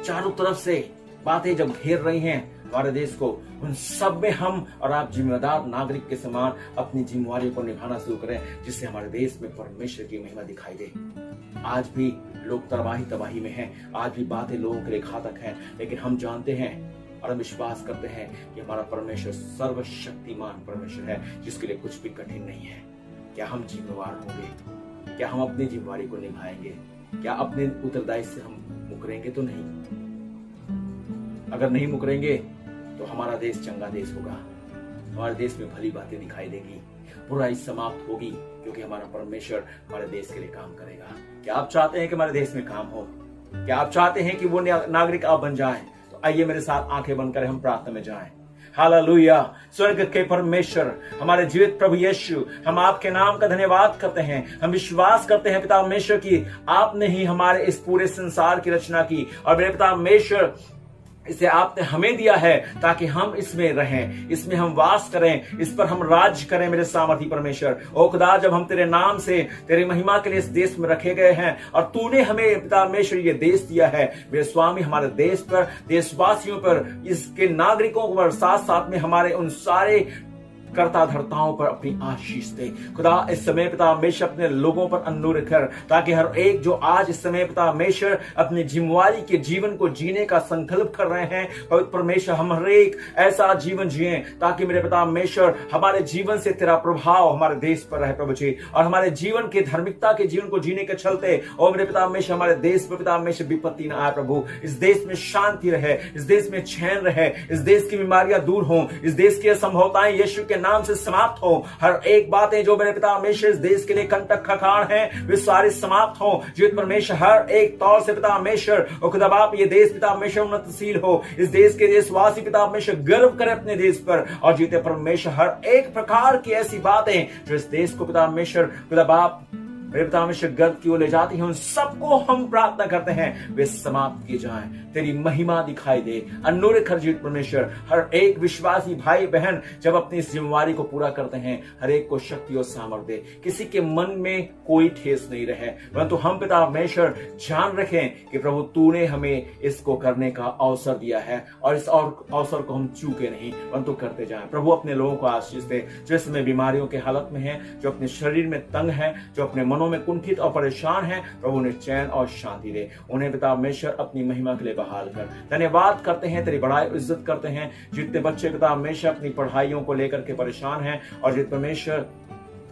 चारों तरफ से बातें जब घेर रही हैं हमारे देश को, उन सब में हम और आप जिम्मेदार नागरिक के समान अपनी जिम्मेवारी को निभाना शुरू करें, जिससे हमारे देश में परमेश्वर की महिमा दिखाई दे। आज भी लोग तबाही में हैं, आज भी बातें लोगों के लिए घातक हैं, लेकिन हम जानते हैं और हम विश्वास करते हैं कि हमारा परमेश्वर सर्वशक्तिमान परमेश्वर है, जिसके लिए कुछ भी कठिन नहीं है। क्या हम जिम्मेवार होंगे? क्या हम अपनी जिम्मेवारी को निभाएंगे? क्या अपने उत्तरदायित्व से हम मुकरेंगे? तो नहीं। अगर नहीं मुकरेंगे तो हमारा देश चंगा देश होगा, हमारे देश में भली बातें दिखाई देगी, बुराई समाप्त होगी, क्योंकि हमारा परमेश्वर हमारे देश के लिए काम करेगा। क्या आप चाहते हैं कि हमारे देश में काम हो? क्या आप चाहते हैं कि वो नागरिक आप बन जाएं? तो आइए मेरे साथ आंखें बंद करें, हम प्रार्थना में जाएं। हालेलुया। स्वर्ग के परमेश्वर, हमारे जीवित प्रभु यीशु, हम आपके नाम का धन्यवाद करते हैं। हम विश्वास करते हैं पिता परमेश्वर की आपने ही हमारे इस पूरे संसार की रचना की, और मेरे पिता परमेश्वर इसे आपने हमें दिया है ताकि हम इसमें रहें, इसमें हम वास करें, इस पर हम राज्य करें। मेरे सामर्थी परमेश्वर, ओ खुदा, जब हम तेरे नाम से, तेरी महिमा के लिए इस देश में रखे गए हैं और तूने हमें पिता परमेश्वर ये देश दिया है, मेरे स्वामी, हमारे देश पर, देशवासियों पर, इसके नागरिकों पर, साथ साथ में हमारे उन सारे कर्ता धर्ताओं पर अपनी आशीष दे। खुदा, इस समय पिता परमेश्वर अपने लोगों पर अनुग्रह कर, ताकि हर एक जो आज इस समय पिता परमेश्वर अपनी जिम्मेवारी के जीवन को जीने का संकल्प कर रहे हैं, पवित्र परमेश्वर, हम हर एक ऐसा जीवन जिए ताकि मेरे पिता परमेश्वर हमारे जीवन से तेरा प्रभाव हमारे देश पर रहे प्रभु जी, और हमारे जीवन के धार्मिकता के जीवन को जीने के चलते और मेरे पिता परमेश्वर हमारे देश पर पिता परमेश्वर विपत्ति न आए प्रभु। इस देश में शांति रहे, इस देश में चैन रहे, इस देश की बीमारियां दूर हों, इस देश की असंभवताएं यीशु के नाम से समाप्त हो। हर एक बातें जो मेरे पिता परमेश्वर इस देश के लिए कंटक खखाड़ हैं, वे सारी समाप्त हो। जीवित परमेश्वर, हर एक तौर से पिता परमेश्वर और खुदा बाप, ये देश पिता परमेश्वर उन्नतशील हो। इस देश के देशवासी पिता परमेश्वर गर्व करे अपने देश पर, और जीते परमेश्वर हर एक प्रकार की ऐसी बातें जो इस देश को पिता परमेश्वर खुदा बाप मेरे पिता परमेश्वर गर्व की ओर ले जाती हैं, उन सबको हम प्रार्थना करते हैं वे समाप्त किए जाएं, तेरी महिमा दिखाई दे। अनुग्रह कर जीवित परमेश्वर, हर एक विश्वासी भाई बहन जब अपनी इस जिम्मेवारी को पूरा करते हैं, हर एक को शक्ति और सामर्थ्य दे, किसी के मन में कोई ठेस नहीं रहे, परंतु हम पिता परमेश्वर जान रखें कि प्रभु तूने हमें इसको करने का अवसर दिया है, और इस अवसर को हम चूके नहीं परंतु करते जाएं। प्रभु अपने लोगों को आशीष दे जो इसमें बीमारियों के हालत में है, जो अपने शरीर में तंग है, जो अपने मनों में कुंठित और परेशान है, प्रभु उन्हें चैन और शांति दे। उन्हें पिता परमेश्वर अपनी महिमा के लिए बहाल कर। धन्यवाद करते हैं, तेरी बड़ाई इज्जत करते हैं। जितने बच्चे पिता परमेश्वर अपनी पढ़ाइयों को लेकर के परेशान हैं और जित परमेश्वर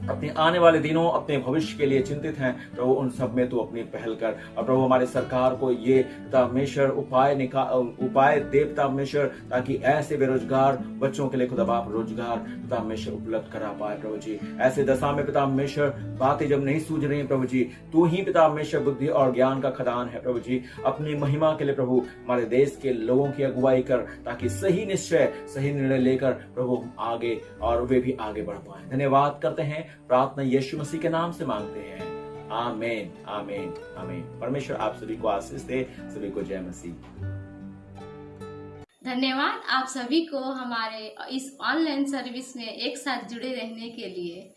अपने आने वाले दिनों, अपने भविष्य के लिए चिंतित हैं, प्रभु उन सब में तू अपनी पहल कर। और प्रभु हमारे सरकार को ये पिता परमेश्वर उपाय दे पिता परमेश्वर, ताकि ऐसे बेरोजगार बच्चों के लिए खुदा बाप रोजगार पिता परमेश्वर उपलब्ध करा पाए प्रभु जी। ऐसे दशा में पिता परमेश्वर बातें जब नहीं सूझ रही प्रभु जी, तू ही पिता परमेश्वर बुद्धि और ज्ञान का खदान है प्रभु जी। अपनी महिमा के लिए प्रभु हमारे देश के लोगों की अगुवाई कर, ताकि सही निश्चय, सही निर्णय लेकर प्रभु हम आगे और वे भी आगे बढ़ पाए। धन्यवाद करते हैं, प्रार्थना यीशु मसीह के नाम से मांगते हैं, आमीन आमीन आमीन। परमेश्वर आप सभी को आशीष दे, सभी को जय मसीह। धन्यवाद आप सभी को हमारे इस ऑनलाइन सर्विस में एक साथ जुड़े रहने के लिए।